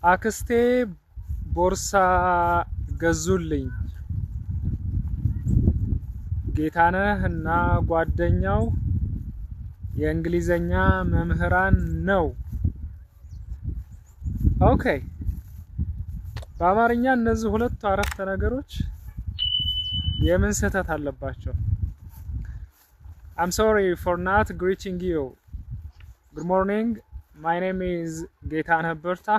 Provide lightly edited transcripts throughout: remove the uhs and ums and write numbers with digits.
አክስቴ ቦርሳ ገዙልኝ። ጌታነህ እና ጓደኛው የእንግሊዘኛ መምህራን ነው። ኦኬ በአማርኛ እነዚህ ሁለቱ አረፍተ ነገሮች የምን ስህተት አለባቸው? I'm sorry for not greeting you. Good morning. My name is Getaneh Berta.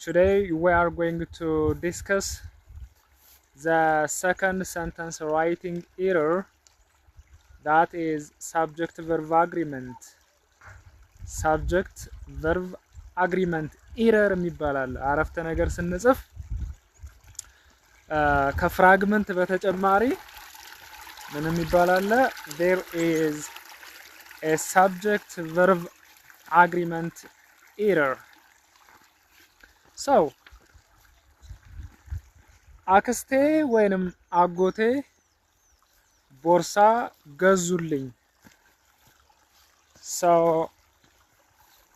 Today we are going to discuss the second sentence writing error, that is subject verb agreement. Subject verb agreement error የሚባላል አረፍተ ነገር ስንጽፍ ከፍራግመንት በተጨማሪ ምን የሚባላል? There is a subject verb agreement error. So አክስቴ ወይንም አጎቴ ቦርሳ ገዙልኝ። So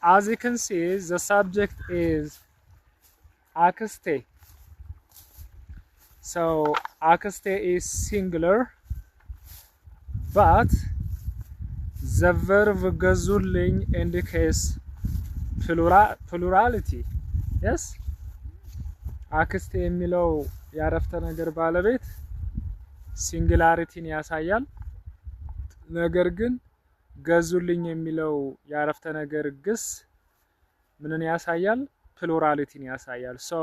as you can see, the subject is አክስቴ. So አክስቴ is singular, but the verb ገዙልኝ indicates plurality. Yes? አክስቴ የሚለው ያረፍተ ነገር ባለቤት ሲንጉላሪቲን ያሳያል። ነገር ግን ገዙልኝ የሚለው ያረፍተ ነገር ግስ ምንን ያሳያል? ፕሉራሊቲን ያሳያል። So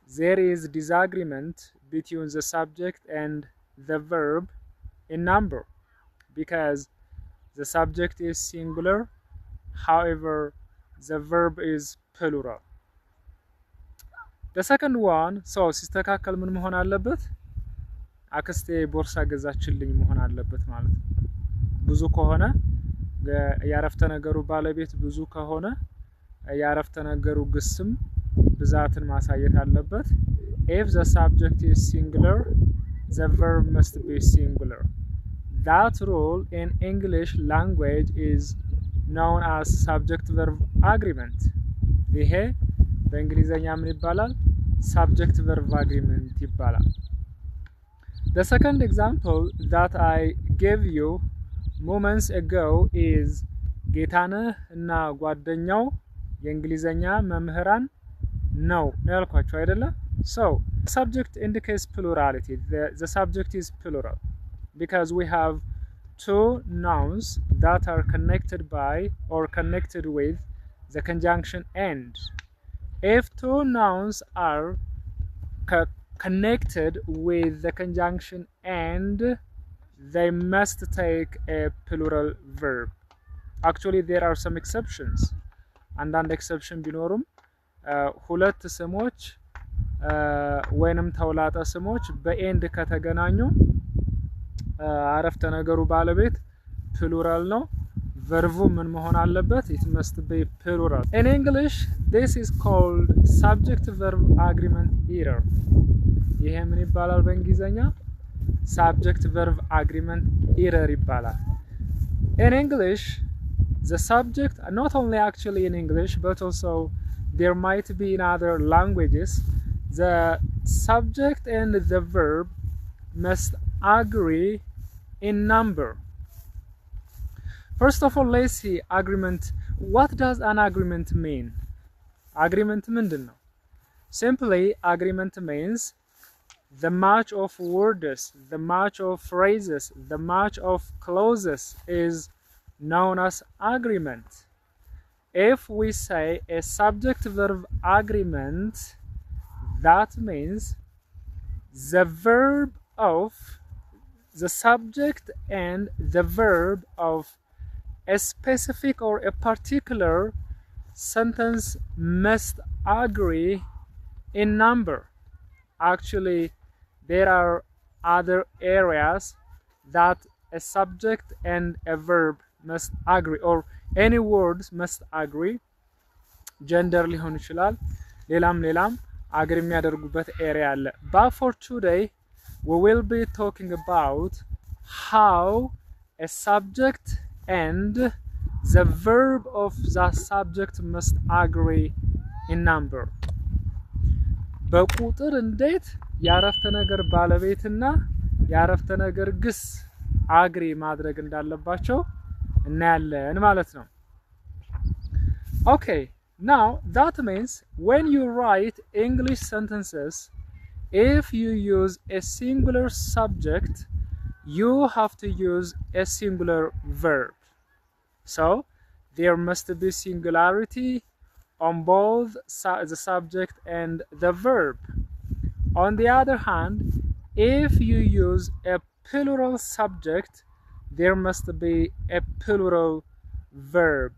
there is disagreement between the subject and the verb in number because the subject is singular, however the verb is plural. The second one, so ሲስተካከል ምን መሆን አለበት? አክስቴ ቦርሳ ገዛችልኝ መሆን አለበት ማለት ነው። ብዙ ከሆነ ያረፍተ ነገሩ ባለቤት ብዙ ከሆነ ያረፍተ ነገሩ ግስም ብዛትን ማሳየት አለበት። If the subject is singular, the verb must be singular. That rule in English language is known as subject verb agreement. ይሄ በእንግሊዘኛ ምን ይባላል? Subject verb agreement ይባላል። The second example that I gave you moments ago is ጌታነህ እና ጓደኛው የእንግሊዘኛ መምህራን ነው ያልኳችሁ አይደለ? So subject indicates plurality. The subject is plural because we have two nouns that are connected by or connected with the conjunction and. If two nouns are connected with the conjunction and, they must take a plural verb. Actually there are some exceptions. አንዳንድ ኤክሰፕሽን ቢኖሩም ሁለት ስሞች ወይንም ተውላጠ ስሞች በኤንድ ከተገናኙ አረፍተ ነገሩ ባለቤት ፕሉራል ነው። ቨርቡ ምን መሆን አለበት? It must be plural. In English this is called subject verb agreement error. ይሄ ምን ይባላል በእንግሊዘኛ? Subject verb agreement error ይባላል። In English the subject, not only actually in English but also there might be in other languages, the subject and the verb must agree in number. First of all, let's see agreement. What does an agreement mean? Agreement ምንድነው? Simply agreement means the match of words, the match of phrases, the match of clauses is known as agreement. If we say a subject verb agreement, that means the verb of the subject and the verb of a specific or a particular sentence must agree in number. Actually there are other areas that a subject and a verb must agree, or any words must agree. Gender ሊሆን ይችላል ሌላም አግሪ የሚያደርጉበት ኤሪያ አለ። But for today we will be talking about how a subject and the verb of the subject must agree in number በቁጥር እንዴት የአረፍተ ነገር ባለቤትና የአረፍተ ነገር ግስ አግሪ ማድረግ እንዳለባቸው እናያለን ማለት ነው። Okay, now that means when you write English sentences, if you use a singular subject, you have to use a singular verb. So there must be singularity on both the subject and the verb. On the other hand, if you use a plural subject, there must be a plural verb.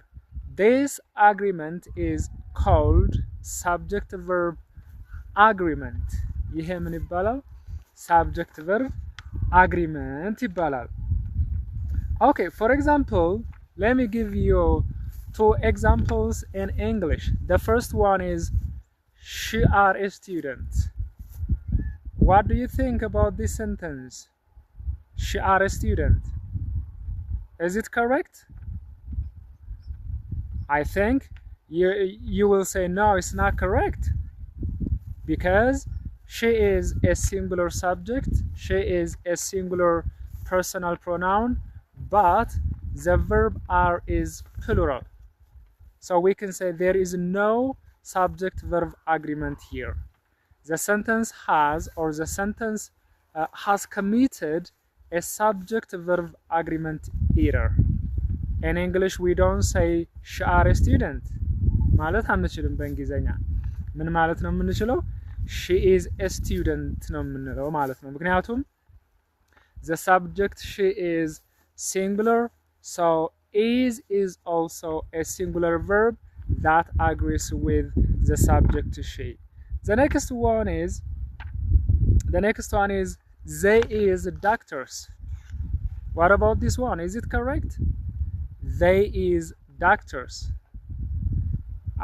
This agreement is called subject verb agreement. ይሄ ምን ይባላል? Subject verb agreement ይባላል። Okay, for example, let me give you two examples in English. The first one is she are a student. What do you think about this sentence? She are a student. Is it correct? I think you will say no, it's not correct, because she is a singular subject, she is a singular personal pronoun, but the verb are is plural. So we can say there is no subject verb agreement here. The sentence has, or the sentence has committed a subject verb agreement error. In English we don't say she are a student ማለት አንችልም። በእንግሊዘኛ ምን ማለት ነው የምንችለው? she is a student ነው የምንለው ማለት ነው። ምክንያቱም the subject she is singular, so is also a singular verb that agrees with the subject she. The next one is they is doctors. What about this one? Is it correct? They is doctors.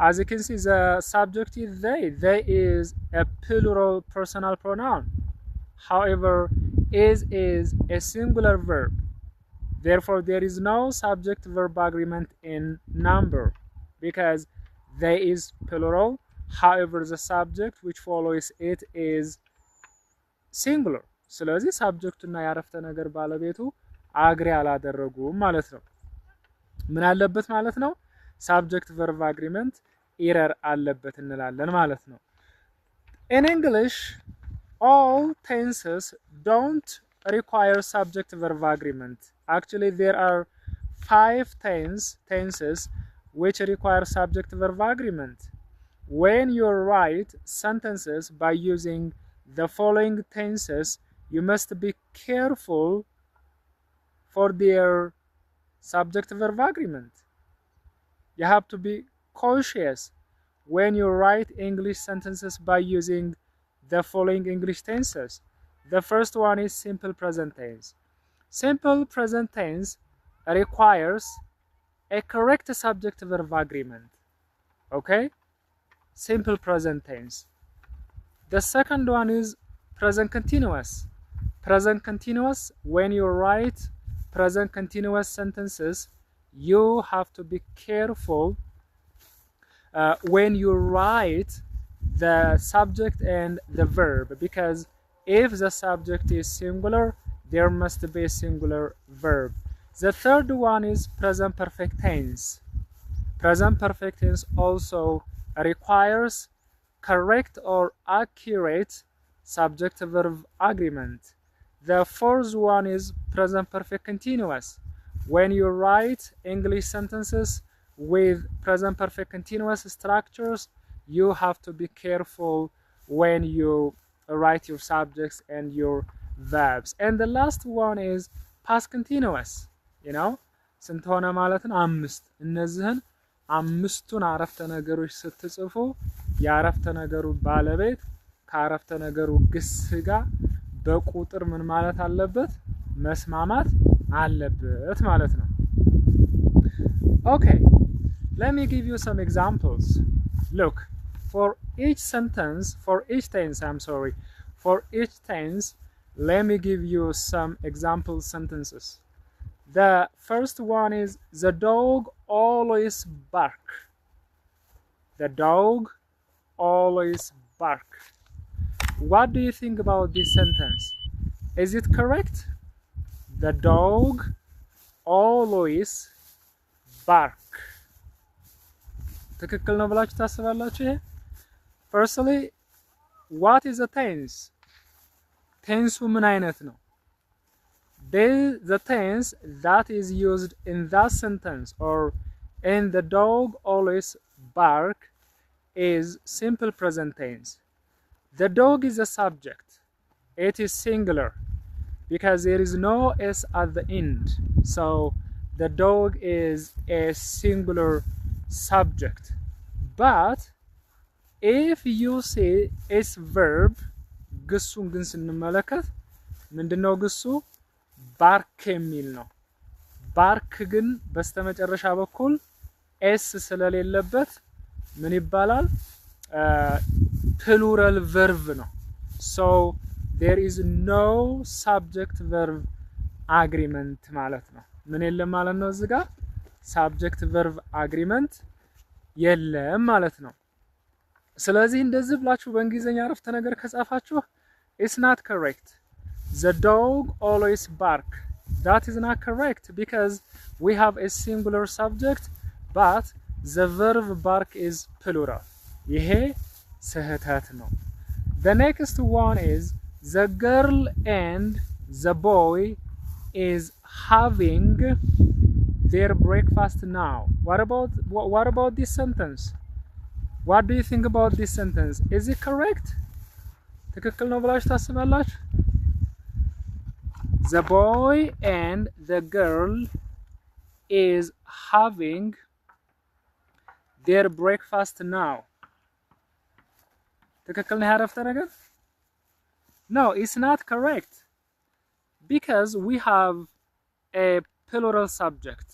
As you can see, the subject is they. They is a plural personal pronoun. However, is a singular verb. Therefore, there is no subject verb agreement in number, because they is plural. However, the subject which follows it is singular. ስለዚህ ሳብጀክቱና የአረፍተ ነገር ባለቤቱ አግሪ አላደረጉም ማለት ነው። ምን አለበት ማለት ነው? subject verb agreement error አለበት እንላለን ማለት ነው። In English, all tenses don't require subject verb agreement. Actually, there are 5 tenses which require subject verb agreement. When you write sentences by using the following tenses, you must be careful for their subject verb agreement. You have to be cautious when you write English sentences by using the following English tenses. The first one is simple present tense. Simple present tense requires a correct subject verb agreement. Okay? Simple present tense. The second one is present continuous. Present continuous, when you write present continuous sentences, you have to be careful when you write the subject and the verb, because if the subject is singular, there must be a singular verb. The third one is present perfect tense. Present perfect tense also requires correct or accurate subject verb agreement. The fourth one is present perfect continuous. When you write English sentences with present perfect continuous structures, you have to be careful when you write your subjects and your verbs. And the last one is past continuous. You know, ስንት ሆነ ማለት ነው? 5 እነዚህን 5ቱን አረፍተ ነገሮች ስትጽፉ የአረፍተ ነገሩ ባለቤት ከአረፍተ ነገሩ ግስ ጋር በቁጥር ምን ማለት አለበት? መስማማት አለበት ማለት ነው። Okay, let me give you some examples. Look, for each tense, let me give you some example sentences. The first one is the dog always bark. The dog always bark. What do you think about this sentence? Is it correct? The dog always bark. ትክክል ነው ብላችሁ ታስባላችሁ? ይሄ firstly what is the tense? ቴንሱ ምን አይነት ነው? The tense that is used in that sentence or in the dog always bark is simple present tense. The dog is a subject. It is singular because there is no s at the end. So the dog is a singular subject. But if you say its verb ግሱን ግን ስንመለከት ምንድነው ግሱ? ባርክ የሚል ነው። ባርክ ግን በስተመጨረሻ በኩል ኤስ ስለሌለበት ምን ይባላል? ፕሉራል ቨርብ ነው። so there is no subject verb agreement ማለት ነው። ምን የለም ማለት ነው? እዚህ ጋር subject verb agreement የለም ማለት ነው። ስለዚህ እንደዚህ ብላችሁ በእንግሊዘኛ አረፍተ ነገር ከጻፋችሁ it's not correct. The dog always bark. That is not correct because we have a singular subject but the verb bark is plural. ይሄ ስህተት ነው። The next one is the girl and the boy is having their breakfast now. What about this sentence? What do you think about this sentence? Is it correct? ትክክል ነው ብላችሁ ታስባላችሁ? The boy and the girl is having their breakfast now. ትክክል ነው ያረፍተ ነገር? No, it's not correct. Because we have a plural subject.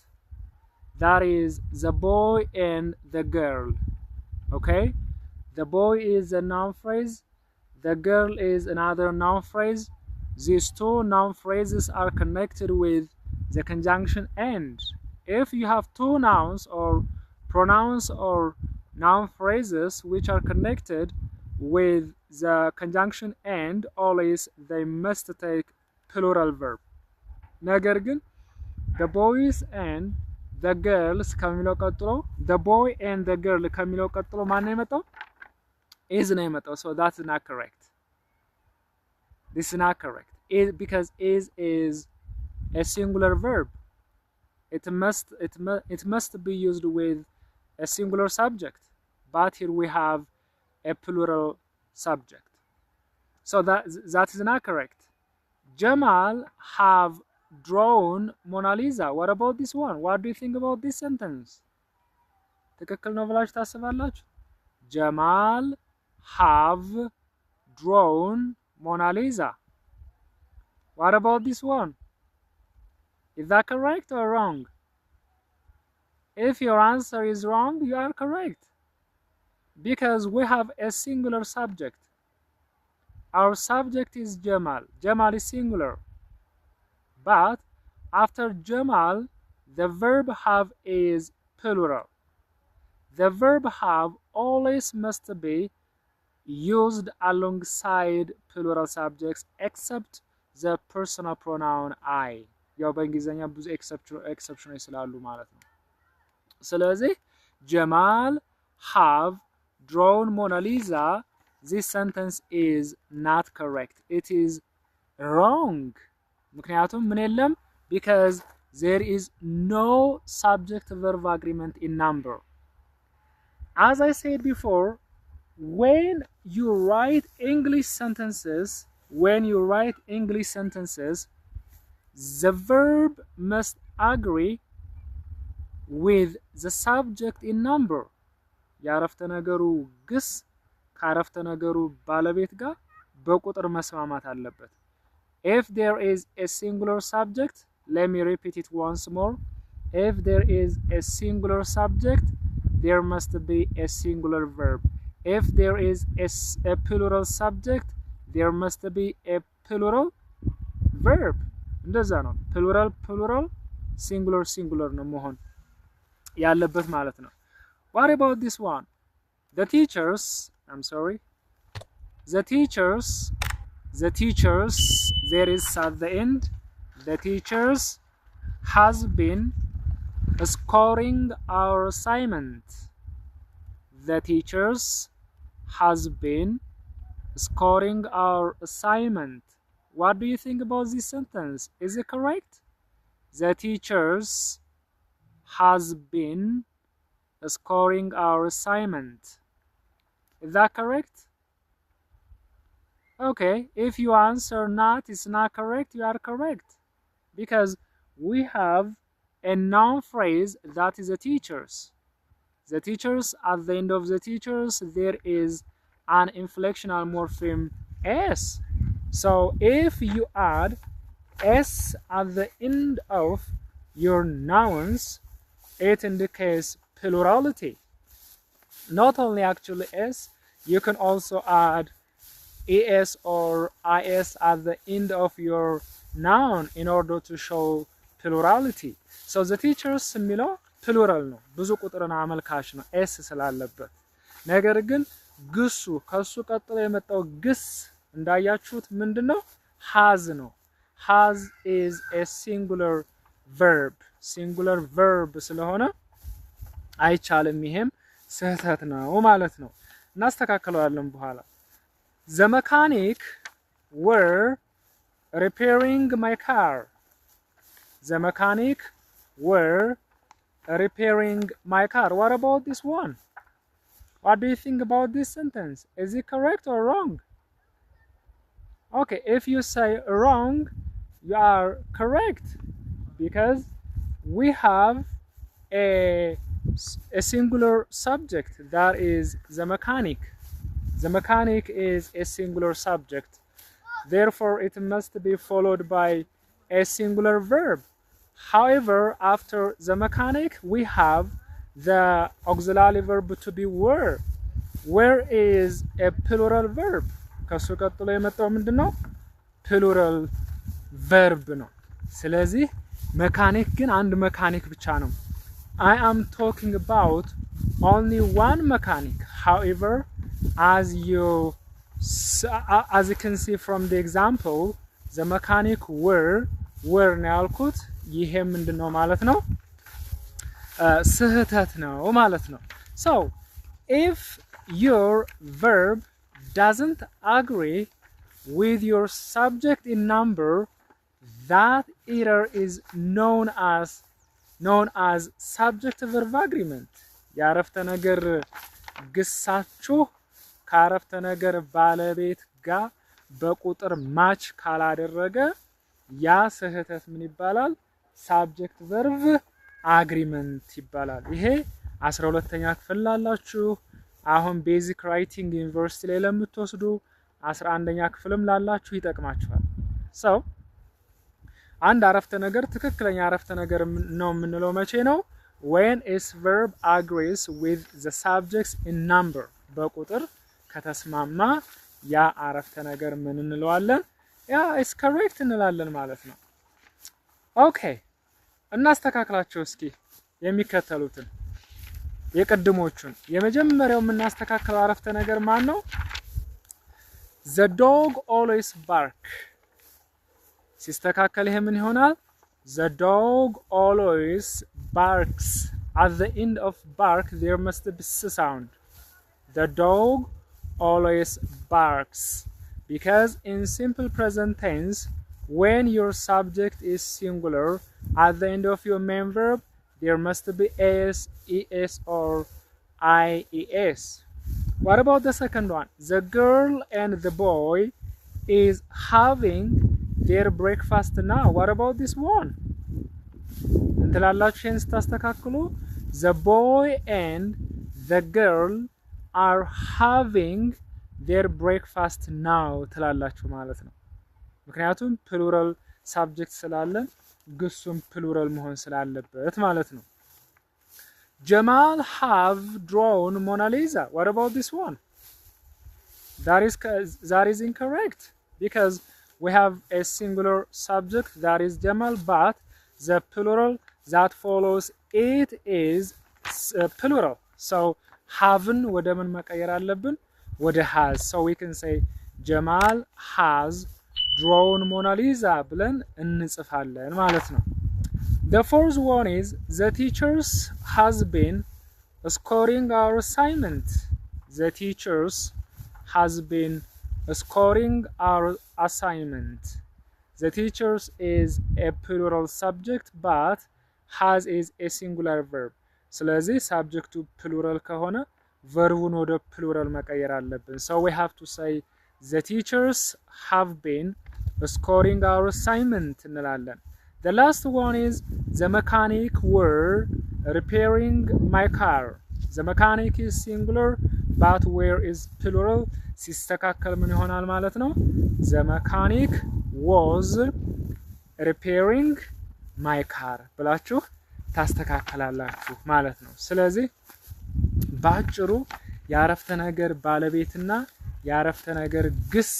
That is the boy and the girl. Okay? The boy is a noun phrase. The girl is another noun phrase. These two noun phrases are connected with the conjunction and. If you have two nouns or pronouns or noun phrases which are connected with the conjunction and, always they must take plural verb. ነገር ግን the boys and the girls ከሚለው ቀጥሎ the boy and the girl ከሚለው ቀጥሎ ማን ነው የመጣው? is ነው የመጣው. So that's not correct. This is not correct. Because is a singular verb. It must be used with a singular subject. But here we have a plural subject. So that is not correct. Jamal have drawn Mona Lisa. What about this one? What do you think about this sentence? ትክክል ነው ብላችሁ ታስባላችሁ? Jamal have drawn Mona Lisa. What about this one? Is that correct or wrong? If your answer is wrong, you are correct. Because we have a singular subject. Our subject is Jamal. Jamal is singular. But after Jamal, the verb have is plural. The verb have always must be used alongside plural subjects except the personal pronoun I. ያው በእንግሊዘኛ ብዙ ኤክሰፕሽኖች ስላሉ ማለት ነው። ስለዚህ Jamal have drawn Mona Lisa, this sentence is not correct. It is wrong. ምክንያቱም ምን የለም? Because there is no subject verb agreement in number. As I said before, when you write English sentences, the verb must agree with the subject in number. ያረፍተ ነገሩ ግስ ከአረፍተ ነገሩ ባለቤት ጋር በቁጥር መስማማት አለበት. If there is a singular subject, let me repeat it once more. If there is a singular subject, there must be a singular verb. If there is a plural subject, there must be a plural verb. እንደዛ ነው። plural singular ነው መሆን ያለበት ማለት ነው። What about this one? The teachers I'm sorry. The teachers, there is at the end, the teachers has been scoring our assignment. The teachers has been scoring our assignment. What do you think about this sentence? Is it correct? The teachers has been scoring our assignment. Is that correct? Okay, if you answer not, it's not correct, you are correct. Because we have a noun phrase that is the teachers. The teachers, at the end of the teachers, there is an inflectional morpheme s. So if you add s at the end of your nouns, it indicates plurality. Not only actually s, you can also add es or is at the end of your noun in order to show plurality. So the teachers የሚለው ፕሉራል ነው፣ ብዙ ቁጥርን አመልካች ነው ኤስ ስላለበት። ነገር ግን ግሱ ከሱ ቀጥሎ የመጣው ግስ እንዳያችሁት ምንድነው? has ነው። has is a singular verb ስለሆነ አይቻልም፣ ይሄም ስህተት ነው ማለት ነው። እናስተካክለዋለን በኋላ። The mechanic were repairing my car. The mechanic were repairing my car. What about this one? What do you think about this sentence? Is it correct or wrong? Okay, if you say wrong, you are correct because we have a singular subject, that is the mechanic. The mechanic is a singular subject. Therefore, it must be followed by a singular verb. However, after the mechanic, we have the auxiliary verb to be were. Were is a plural verb. ከሱ ቀጥሎ የመጣው ምንድነው? plural verb ነው። ስለዚህ መካኒክ ግን አንድ መካኒክ ብቻ ነው። I am talking about only one mechanic. However, as you can see from the example, the mechanic were ነው ያልኩት። ይሄ ምንድነው ማለት ነው? ስህተት ነው ማለት ነው። So, if your verb doesn't agree with your subject in number, that error is known as subject verb agreement. የአረፍተ ነገር ግሳችሁ ከአረፍተ ነገር ባለቤት ጋር በቁጥር ማች ካላደረገ ያ ስህተት ምን ይባላል? ሳብጀክት ቨርብ አግሪመንት ይባላል። ይሄ 12ኛ ክፍል ላላችሁ፣ አሁን ቤዚክ ራይቲንግ ዩኒቨርሲቲ ላይ ለምትወስዱ 11ኛ ክፍልም ላላችሁ ይጠቅማችኋል። ሰው አንድ አረፍተ ነገር ትክክለኛ አረፍተ ነገር ነው የምንለው መቼ ነው? when its verb agrees with the subjects in number. በቁጥር ከተስማማ ያ አረፍተ ነገር ምን እንለዋለን? ያ is correct እንላለን ማለት ነው። ኦኬ እናስተካክላቸው እስኪ የሚከተሉትን የቀድሞቹን። የመጀመሪያው የምናስተካክለው አረፍተ ነገር ማን ነው? The dog always bark. ሲስተካከል ይሄ ምን ይሆናል? The dog always barks. At the end of bark there must be s sound. The dog always barks. Because in simple present tense, when your subject is singular, at the end of your main verb there must be s, es or ies. What about the second one? The girl and the boy is having their breakfast now. What about this one? እንትላላችሁ ይሄን ስታስተካክሉ the boy and the girl are having their breakfast now ትላላችሁ ማለት ነው። ምክንያቱም ፕሉራል ሳብጀክት ስላለን ግሱም ፕሉራል መሆን ስላለበት ማለት ነው። Jamal have drawn Mona Lisa. What about this one? That is incorrect because we have a singular subject, that is Jamal, but the plural that follows it is plural. So haveን ወደ ምን መቀየር አለብን? ወደ has so we can say ጀማል has drawn Mona Lisa ብለን እንጽፋለን ማለት ነው። The fourth one is the teachers has been scoring our assignment. The teachers has been scoring our assignment. The teachers is a plural subject but has is a singular verb. ስለዚህ subject to plural ከሆነ verb ወደ plural መቀየር አለብን. So we have to say the teachers have been scoring our assignment እንላለን። The last one is the mechanic were repairing my car. The mechanic is singular but where is plural ሲስተካከል ምን ይሆናል ማለት ነው? The mechanic was repairing my car ብላችሁ ታስተካከላላችሁ ማለት ነው። ስለዚህ ባጭሩ የአረፍተ ነገር ባለቤትና የአረፍተ ነገር ግስ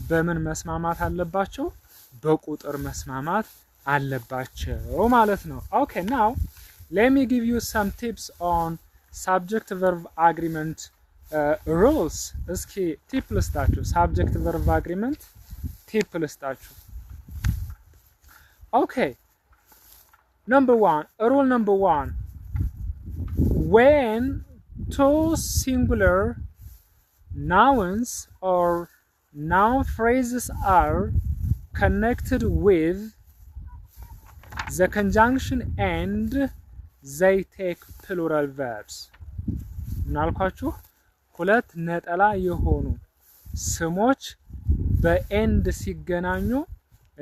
በምን መስማማት አለባቸው? በቁጥር መስማማት አለባቸው ማለት ነው። Okay, now let me give you some tips on subject verb agreement rules. እስኪ ቲፕ ልስጣችሁ። subject verb agreement ቲፕ ልስጣችሁ። Okay, rule number one, when two singular nouns or noun phrases are connected with the conjunction and they take plural verbs. ምናልኳችሁ ሁለት ነጠላ የሆኑ ስሞች በኤንድ ሲገናኙ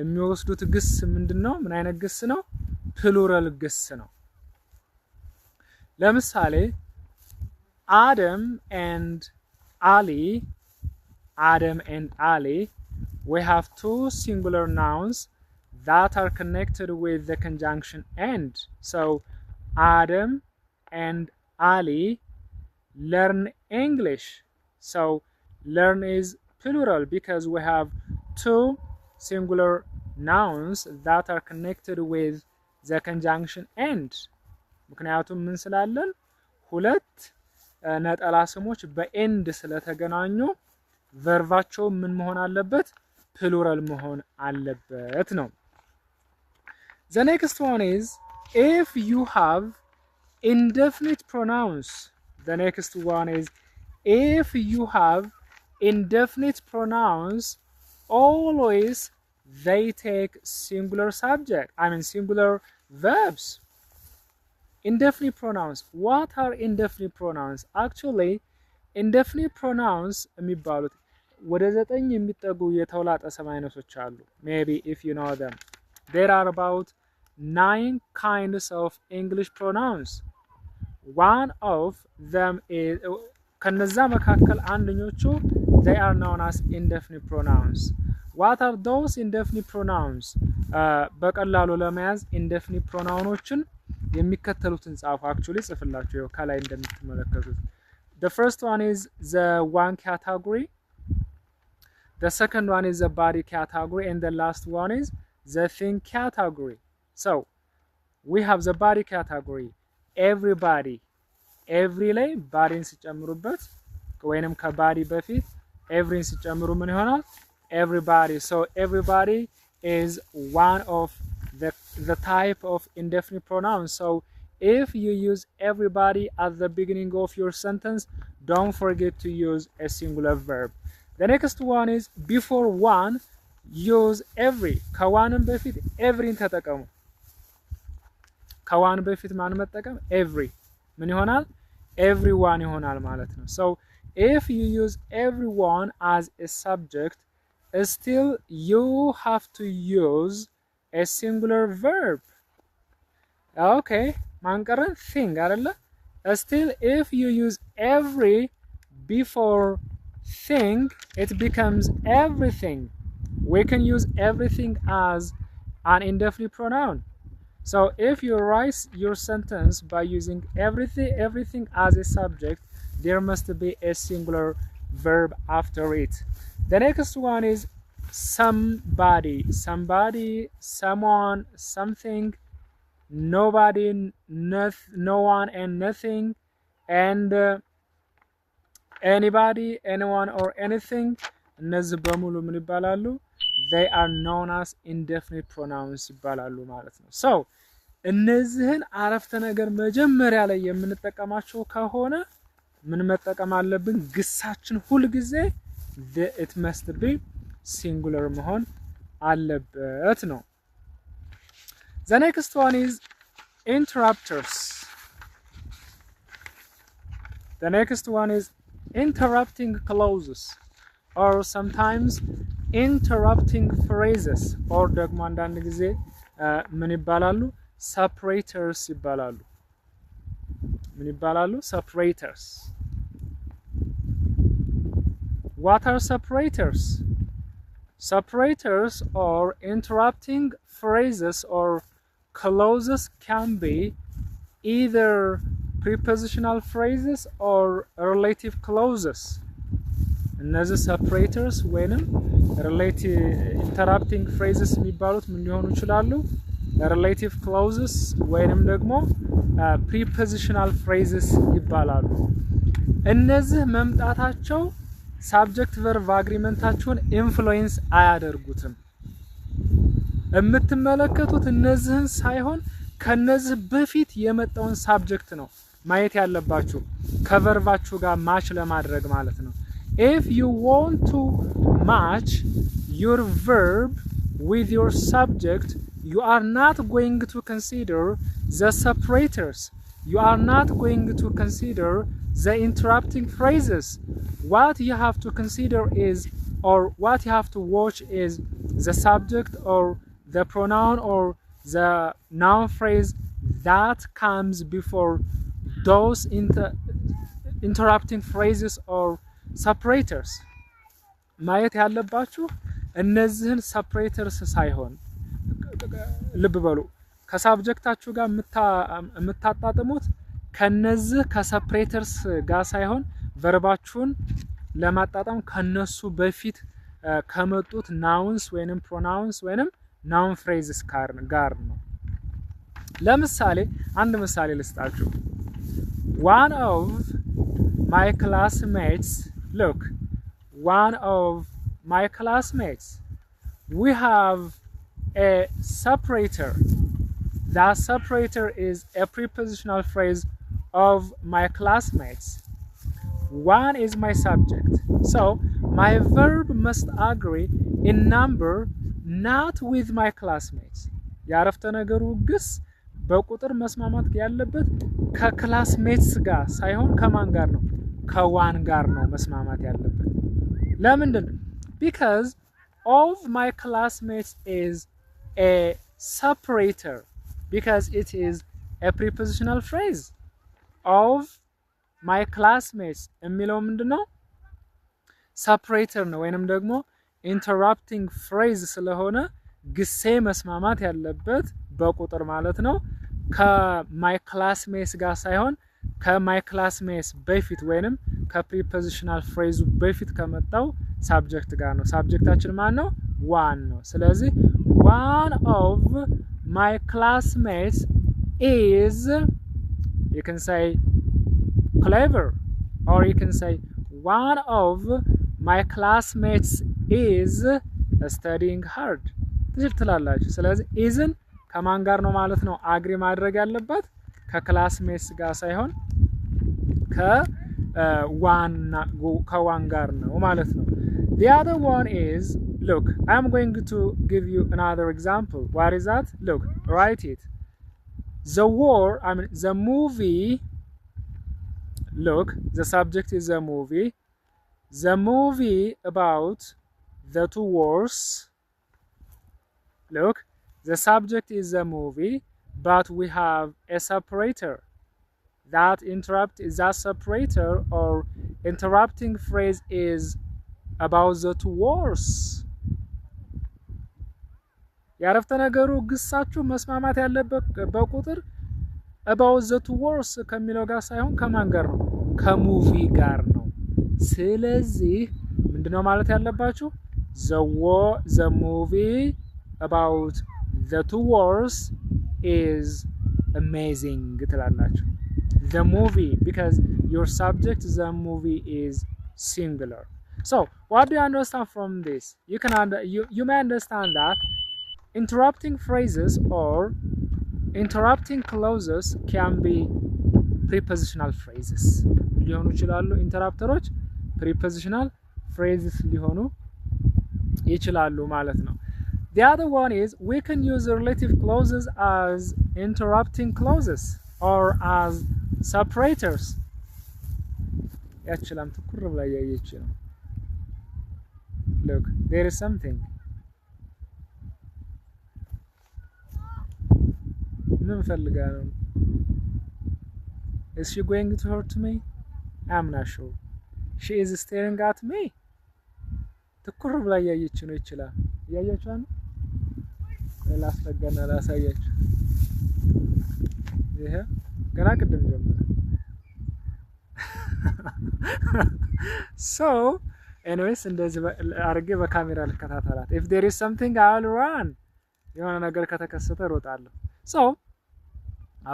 የሚወስዱት ግስ ምንድነው? ምን አይነት ግስ ነው? ፕሉራል ግስ ነው። ለምሳሌ Adam and Ali, we have two singular nouns that are connected with the conjunction and. So Adam and Ali learn English. So learn is plural because we have two singular nouns that are connected with the conjunction and. ምክንያቱም ምን ስላለን ሁለት ነጠላ ስሞች በኤንድ ስለተገናኙ ቨርባቸው ምን መሆን አለበት? ፕሉራል መሆን አለበት ነው። The next one is if you have indefinite pronouns. The next one is if you have indefinite pronouns, always they take singular singular verbs. Indefinite pronouns. What are indefinite pronouns? Actually, indefinite pronouns የሚባሉት ወደ 9 የሚጠጉ የተውላጠ ስም አይነቶች አሉ። Maybe if you know them. There are about 9 kinds of English pronouns. One of them is ከነዛ መካከል አንደኞቹ they are known as indefinite pronouns. What are those indefinite pronouns? በቀላሉ ለመያዝ indefinite pronounዎችን የሚከተሉትን ጻፉ። actually ጽፍላችሁ ከላይ እንደምትመለከቱት. The first one is the one category. The second one is the body category and the last one is the thing category. So we have the body category. Everybody. Every ላይ bodyን ሲጨምሩበት ወይንም ከባዲ በፊት everyን ሲጨምሩ ምን ይሆናል? Everybody. So everybody is one of the type of indefinite pronouns. So if you use everybody at the beginning of your sentence, don't forget to use a singular verb. The next one is before one, use every. ከዋንም በፊት everyን ተጠቀሙ። ከዋን በፊት ማን መጠቀም? every. ምን ይሆናል? everyone ይሆናል ማለት ነው። So if you use everyone as a subject, still you have to use a singular verb. Okay, ማንቀረን thing አይደለ? Still if you use every before thing, it becomes everything. We can use everything as an indefinite pronoun. So if you write your sentence by using everything as a subject, there must be a singular verb after it. The next one is somebody, someone, something, nobody, no one and nothing, and anybody, anyone or anything እነዚህ በሙሉ ምን ይባላሉ? they are known as indefinite pronouns ይባላሉ ማለት ነው። so እነዚህን አረፍተ ነገር መጀመሪያ ላይ የምንጠቀማቸው ከሆነ ምን መጠቀም አለብን? ግሳችን ሁሉ ጊዜ it must be singular መሆን አለበት ነው። the next one is interrupters. the next one is interrupting clauses or sometimes interrupting phrases or ደግሞ አንዳንድ ጊዜ ምን ይባላሉ? separators ይባላሉ። ምን ይባላሉ? separators. what are separators? separators or interrupting phrases or clauses can be either prepositional phrases or relative clauses. እነዚህ separators ወይንም relative interrupting phrases የሚባሉት ምን ሊሆኑ ይችላሉ? relative clauses ወይንም ደግሞ prepositional phrases ይባላሉ። እነዚህ መምጣታቸው subject verb agreementታችሁን influence አያደርጉትም። የምትመለከቱት እነዚህን ሳይሆን ከነዚህ በፊት የመጣውን subject ነው ማየት ያለባችሁ ከቨርባችሁ ጋር match ለማድረግ ማለት ነው። if you want to match your verb with your subject, you are not going to consider the separators. You are not going to consider the interrupting phrases. What you have to consider is, or what you have to watch is the subject or the pronoun or the noun phrase that comes before those interrupting phrases or separators. ማየት ያለባችሁ እነዚህን separators ሳይሆን ልብ በሉ ከሳብጀክታችሁ ጋር የምታጣጥሙት ከነዚህ ከseparators ጋር ሳይሆን ቨርባችሁን ለማጣጣም ከነሱ በፊት ከመጡት nouns ወይንም pronouns ወይንም noun phrases ጋር ነው። ለምሳሌ አንድ ምሳሌ ልስጣችሁ። one of my classmates, look, one of my classmates, we have a separator. That separator is a prepositional phrase of my classmates. One is my subject, so my verb must agree in number, not with my classmates. ያረፍተ ነገሩ ግስ በቁጥር መስማማት ያለበት ከክላስሜትስ ጋር ሳይሆን ከማን ጋር ነው? ከዋን ጋር ነው መስማማት ያለበት። ለምንድን? because of my classmates is a separator, because it is a prepositional phrase. of my classmates የሚለው ምንድነው? separator ነው ወይንም ደግሞ interrupting phrase ስለሆነ ግሴ መስማማት ያለበት በቁጥር ማለት ነው ከማይ classmates ጋር ሳይሆን ከማይ classmates በፊት ወይንም ከprepositional phrase በፊት ከመጣው subject ጋር ነው። subjectታችን ማን ነው? one ነው። ስለዚህ one of my classmates is, you can say clever, or you can say one of my classmates is studying hard ትላላችሁ። ስለዚህ isን ከማን ጋር ነው ማለት ነው አግሪ ማድረግ ያለበት? ከክላስሜትስ ጋር ሳይሆን ከዋን ጋር ነው ማለት ነው። the other one is, look, I'm going to give you another example. What is that? Look, write it. The movie, look, the subject is a movie. The movie about the two wars. Look, the subject is a movie, but we have a separator. That separator or interrupting phrase is about the two wars. ያረፍተ ነገሩ ግሳችሁ መስማማት ያለበት በቁጥር about the two wars ከሚለው ጋር ሳይሆን ከማን ጋር ነው? ከሙቪ ጋር ነው። ስለዚህ ምንድነው ማለት ያለባችሁ? the movie about the two wars is amazing ትላላችሁ። the movie, because your subject, the movie is singular. So what do you understand from this? You may understand that interrupting phrases or interrupting clauses can be prepositional phrases ሊሆኑ ይችላሉ። ኢንተራፕተሮች prepositional phrases ሊሆኑ ይችላሉ ማለት ነው። The other one is we can use relative clauses as interrupting clauses or as separators. ያችላም ትኩር ብላ ያየች ነው። Look, there is something. ምን ፈልጋ ነው? Is she going to hurt me? I'm not sure. She is staring at me. ትኩር ብላ ያየች ነው ይችላል። ያያችኋል? ላስጠጋና ላሳያችሁ። ይሄ ገና ቅድም ጀምረ So anyways እንደዚህ አርጌ በካሜራ ልከታተላት. If there is something I'll run. የሆነ ነገር ከተከሰተ እሮጣለሁ. So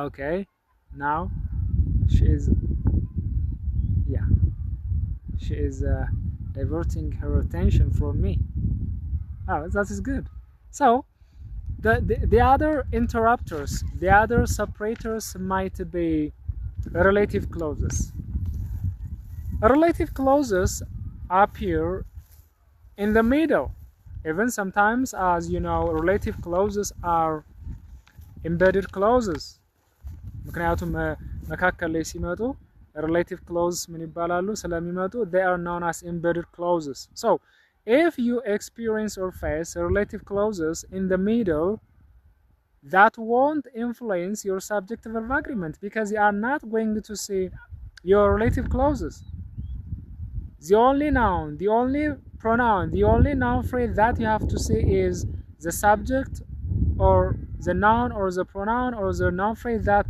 okay, now she is diverting her attention from me. Oh, that is good. So the other interrupters, the other separators might be relative clauses. Relative clauses appear in the middle. Even sometimes, as you know, relative clauses are embedded clauses. ምክንያቱም መካከል ላይ ሲመጡ relative clauses ምን ይባላሉ ስለሚመጡ they are known as embedded clauses. So if you experience or face relative clauses in the middle, that won't influence your subjective verb agreement because you are not going to see your relative clauses. The only noun, the only pronoun, the only noun phrase that you have to see is the subject or the noun or the pronoun or the noun phrase that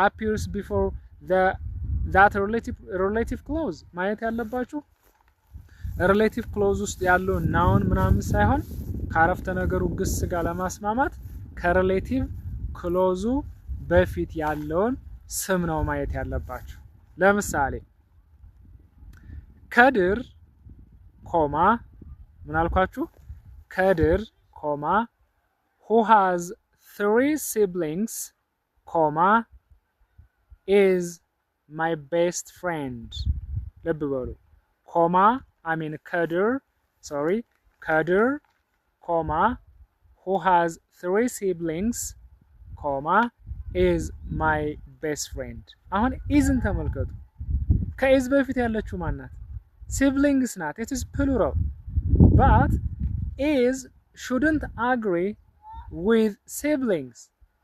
appears before that relative clause. ማየት ያለባችሁ relative clause ውስጥ ያለው noun ምናምን ሳይሆን ከአረፍተ ነገሩ ግስ ጋር ለማስማማት ከrelative clause በፊት ያለውን ስም ነው ማየት ያለባችሁ። ለምሳሌ ከድር ኮማ ምን አልኳችሁ? ከድር ኮማ who has 3 siblings comma is my best friend. ልብ በሉ ኮማ I mean ከድር comma who has 3 siblings comma is my best friend. አሁን isን ተመልከቱ። ከis በፊት ያለችው ማናት? siblings ናት. It is plural. But is shouldn't agree with siblings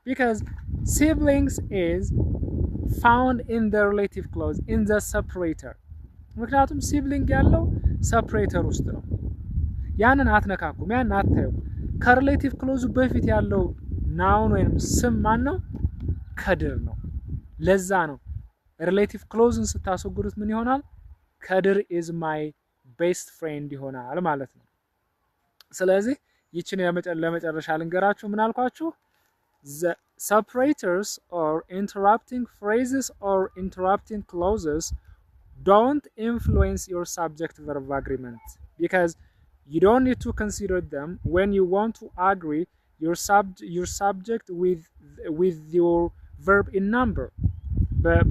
because siblings is found in the relative clause in the separator. ምክንያቱም sibling ያለው separator ውስጥ ነው። ያንን አትነካኩም፣ ያን አታዩ። ከrelative clause በፊት ያለው noun ወይም ስም ማን ነው? ከድር ነው። ለዛ ነው relative clauseን ስታስወግዱት ምን ይሆናል? ከድር is my best friend ይሆናል ማለት ነው። ስለዚህ ይችን ለመጨረሻ ልንገራችሁ ምን አልኳችሁ? The separators or interrupting phrases or interrupting clauses don't influence your subject verb agreement because you don't need to consider them when you want to agree your subject with your verb in number.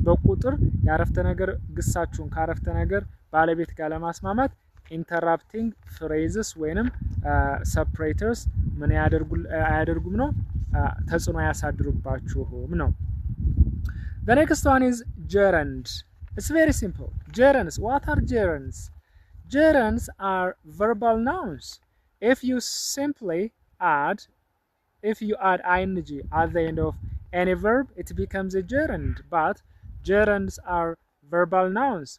በቁጥር ያረፍተ ነገር ግሳችሁን ካረፍተ ነገር ባለቤት ጋር ለማስማማት interrupting phrases ወይንም separators ምን ያደርጉም ነው ተጽዕኖ ያሳድሩባችሁም ነው። The next one is gerund. It's very simple. Gerunds. What are gerunds? Gerunds are verbal nouns. If you add ing at the end of any verb, it becomes a gerund. But gerunds are verbal nouns.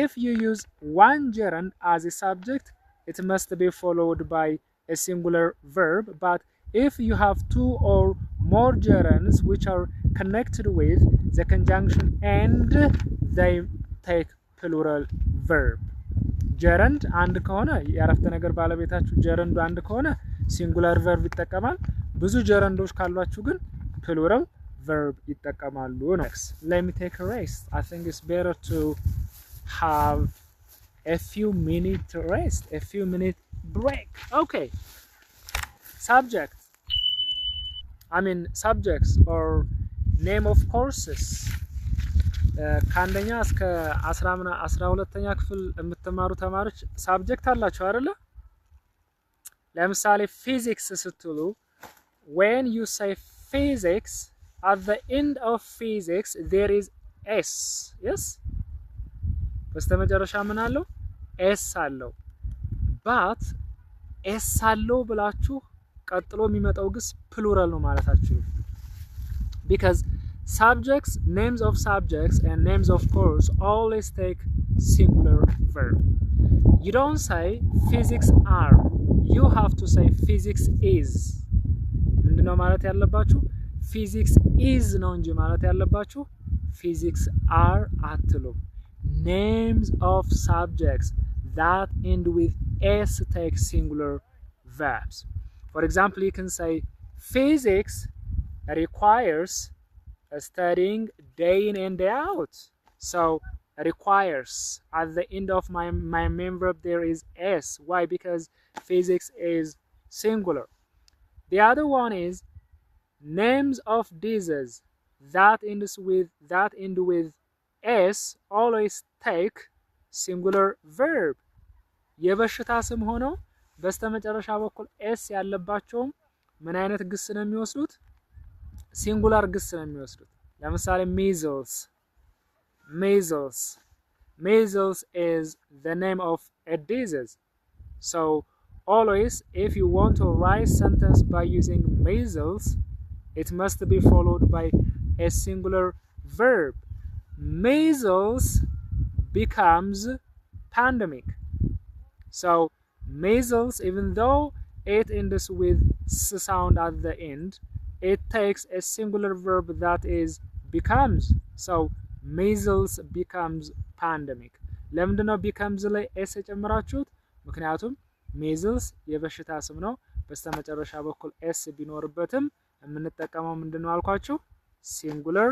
If you use one gerund as a subject, it must be followed by a singular verb. But if you have 2 or more gerunds which are connected with the conjunction and they take plural verb. gerund አንድ ከሆነ ያረፍተ ነገር ባለቤታችሁ gerund አንድ ከሆነ singular verb ይጠቀማል። ብዙ gerunዶች ካሏችሁ ግን plural verb ይጠቀማሉ። Next, let me take a rest. I think it's better to have a few minute rest, a few minute break. Okay. Subject, subjects or name of courses. ከአንደኛ እስከ 12ኛ ክፍል የምትማሩ ተማሪዎች ሳብጀክት አላችሁ አይደለ? ለምሳሌ ፊዚክስ ስትሉ when you say physics, at the end of physics there is s. yes, በስተመጨረሻ ምን አለው? s አለው። but s አለው ብላችሁ ቀጥሎ የሚመጣው ግስ ፕሉራል ነው ማለታችሁ። because subjects, names of subjects and names of course always take singular verb. You don't say physics are, you have to say physics is. ምንድነው ማለት ያለባችሁ? physics is ነው እንጂ ማለት ያለባችሁ physics are አትሉም። names of subjects that end with s take singular verbs. For example, you can say physics requires studying day in and day out. So requires, at the end of my main verb there is s. Why? Because physics is singular. The other one is names of diseases that end with s always take singular verb. የበሽታ ስም ሆነው በስተመጨረሻ በኩል s ያለባቸው ምን አይነት ግስ ነው የሚወስዱት? ሲንጉላር ግስ ነው የሚወስዱት። ለምሳሌ measles. measles is the name of a disease. So always if you want to write sentence by using measles, it must be followed by a singular verb. measles becomes pandemic. So measles, even though it ends with s sound at the end, it takes a singular verb that is becomes. So measles becomes pandemic. ለምንድነው becomes ላይ s የጨመራችሁት? ምክንያቱም measles የበሽታ ስም ነው። በስተመጨረሻ በኩል s ቢኖርበትም የምንጠቀመው ምንድነው አልኳችሁ? singular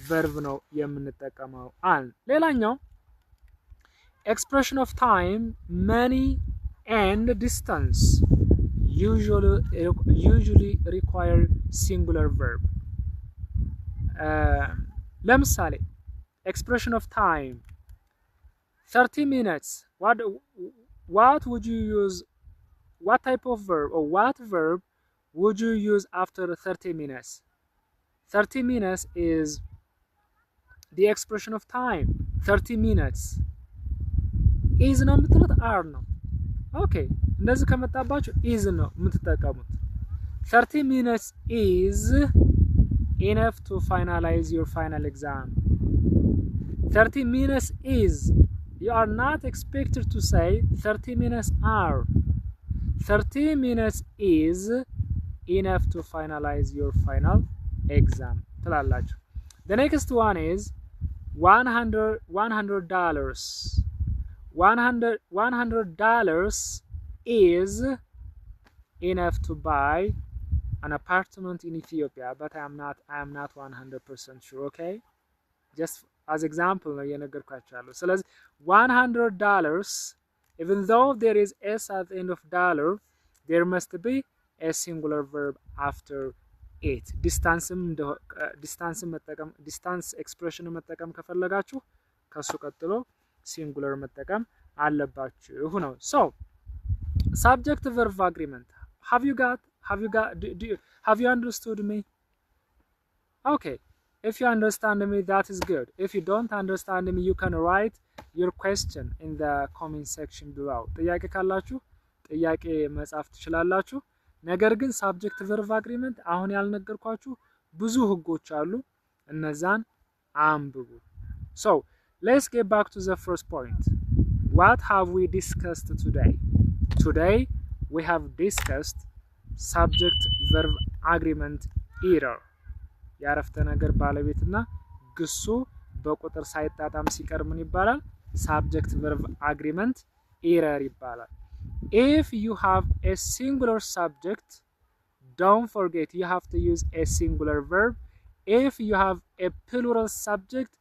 verb ነው የምንጠቀመው። ሌላኛው expression of time, money and distance usually require singular verb. ለምሳሌ expression of time 30 minutes. What would you use? What type of verb or what verb would you use after 30 minutes? 30 minutes is the expression of time. 30 minutes is ነው የምትሉት are ነው? ኦኬ እንደዚህ ከመጣባችሁ is ነው የምትጠቀሙት። 30 minutes is enough to finalize your final exam. 30 minutes is. You are not expected to say 30 minutes are. 30 minutes is enough to finalize your final exam ትላላችሁ። The next one is $100. $100 is enough to buy an apartment in Ethiopia, but I am not 100% sure. Okay, just as example ነው የነገርኳችኋለሁ። ስለዚህ $100, even though there is s at the end of dollar, there must be a singular verb after it. distance expression መጠቀም ከፈለጋችሁ ከሱ ቀጥሎ singular መጠቀም አለባችሁ ነው። So subject verb agreement. Have you understood me? Okay, if you understand me, that is good. If you don't understand me, you can write your question in the comment section below. ጥያቄ ካላችሁ ጥያቄ መጻፍ ትችላላችሁ። ነገር ግን subject verb agreement አሁን ያልነገርኳችሁ ብዙ ህጎች አሉ፣ እነዛን አንብቡ። So let's get back to the first point. What have we discussed today? Today we have discussed subject verb agreement error. ያረፍተ ነገር ባለቤትና ግሱ በቁጥር ሳይጣጣም ሲቀር ምን ይባላል? subject verb agreement error ይባላል። If you have a singular subject, don't forget you have to use a singular verb. If you have a plural subject,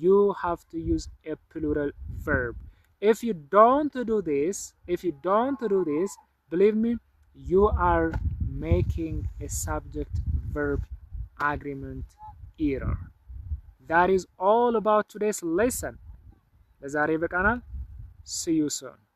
you have to use a plural verb. If you don't do this, believe me, you are making a subject verb agreement error. That is all about today's lesson. ለዛሬ በቃናል። See you soon.